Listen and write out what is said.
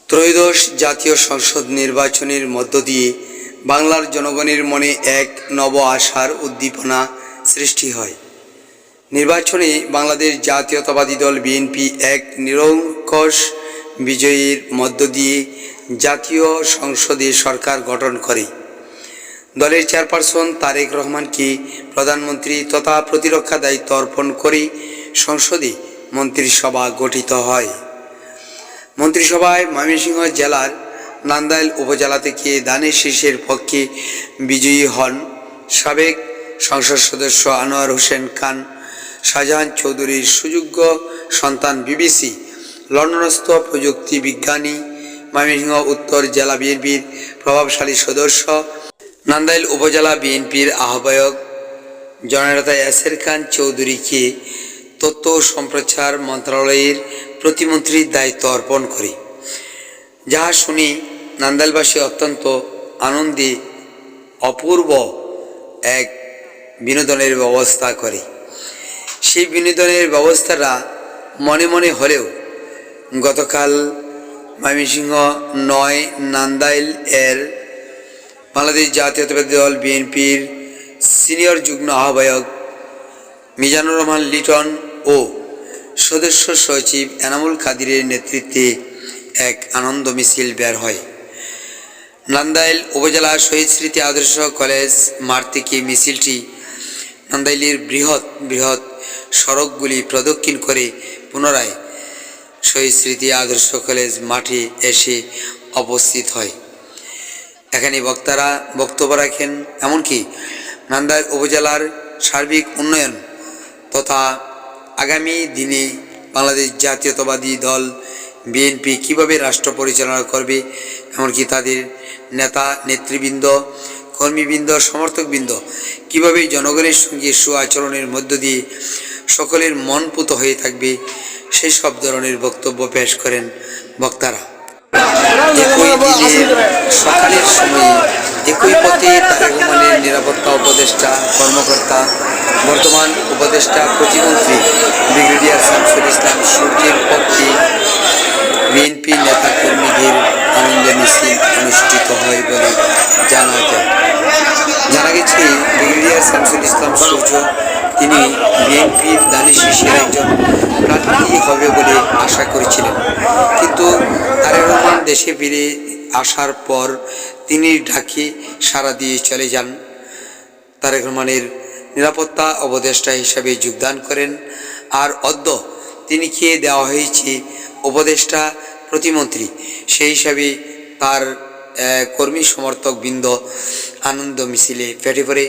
ত্রয়োদশ জাতীয় সংসদ নির্বাচনের মধ্য দিয়ে বাংলার জনগণের মনে এক নব আশার উদ্দীপনা সৃষ্টি হয়। নির্বাচনে বাংলাদেশ জাতীয়তাবাদী দল বিএনপি এক নিরঙ্কুশ বিজয়ের মধ্য দিয়ে জাতীয় সংসদে সরকার গঠন করে। দলের চেয়ারপারসন তারেক রহমানকে প্রধানমন্ত্রী তথা প্রতিরক্ষা দায়িত্ব অর্পণ করে সংসদে মন্ত্রিসভা গঠিত হয়। মন্ত্রিসভায় ময়মনসিংহ জেলার নান্দাইল উপজেলা থেকে দানের শীষের পক্ষে বিজয়ী হন সাবেক সংসদ সদস্য আনোয়ার হোসেন খান, শাহজাহান চৌধুরীর সুযোগ্য সন্তান বিবিসি, লন্ডনস্থ প্রযুক্তি বিজ্ঞানী, ময়মনসিংহ উত্তর জেলা বিএনপির প্রভাবশালী সদস্য, নান্দাইল উপজেলা বিএনপির আহ্বায়ক জননেতা ইয়াসের খান চৌধুরীকে তথ্য ও সম্প্রচার মন্ত্রণালয়ের প্রতিমন্ত্রীর দায়িত্ব অর্পণ করে, যাহা শুনে নান্দাইলবাসী অত্যন্ত আনন্দে অপূর্ব এক বিনোদনের ব্যবস্থা করে। সেই বিনোদনের ব্যবস্থাটা মনে মনে হলেও গতকাল ময়মনসিংহ ৯ নান্দাইল এর বাংলাদেশ জাতীয়তাবাদী দল বিএনপির সিনিয়র যুগ্ম আহ্বায়ক মিজানুর রহমান লিটন ও সদস্য সচিব এনামুল কাদিরের নেতৃত্বে এক আনন্দ মিছিল বের হয়। নান্দাইল উপজেলা শহীদ স্মৃতি আদর্শ কলেজ মাঠ থেকে মিছিলটি নান্দাইলের বৃহৎ সড়কগুলি প্রদক্ষিণ করে পুনরায় শহীদ স্মৃতি আদর্শ কলেজ মাঠে এসে উপস্থিত হয়। এখানে বক্তারা বক্তব্য রাখেন, এমনকি নান্দাইল উপজেলার সার্বিক উন্নয়ন তথা আগামী দিনে বাংলাদেশ জাতীয়তাবাদী দল বিএনপি কীভাবে রাষ্ট্র পরিচালনা করবে, এমনকি তাদের নেতা নেতৃবৃন্দ, কর্মীবৃন্দ, সমর্থকবৃন্দ কীভাবে জনগণের সঙ্গে সুআচরণের মধ্য দিয়ে সকলের মন পুত হয়ে থাকবে, সেই সব ধরনের বক্তব্য পেশ করেন বক্তারা। একই দিনে সকালের সময়ে একই পথে তারেক রহমানের নিরাপত্তা উপদেষ্টা কর্মকর্তা, বর্তমান উপদেষ্টা প্রতিমন্ত্রী ব্রিগেডিয়ার শামসুল ইসলাম সূর্যের পক্ষে বিএনপি নেতা কর্মীদের আনন্দ মিছিল অনুষ্ঠিত হয় বলে জানা যায়। জানা গেছে ব্রিগেডিয়ার শামসুল ইসলাম সূর্য তিনি বিএনপির দানের শীষের একজন প্রার্থী হবে বলে আশা করেছিলেন, কিন্তু তারেক রহমান দেশে ফিরে আসার পর তিনি ডাকে সাড়া দিয়ে চলে যান। তারেক রহমানের নিরাপত্তা উপদেষ্টা হিসাবে যোগদান করেন, আর অদ্য তিনি কে দেওয়া হয়েছে উপদেষ্টা প্রতিমন্ত্রী, সেই হিসাবে তার কর্মী সমর্থক বৃন্দ আনন্দ মিছিলে ফেটে পড়ে।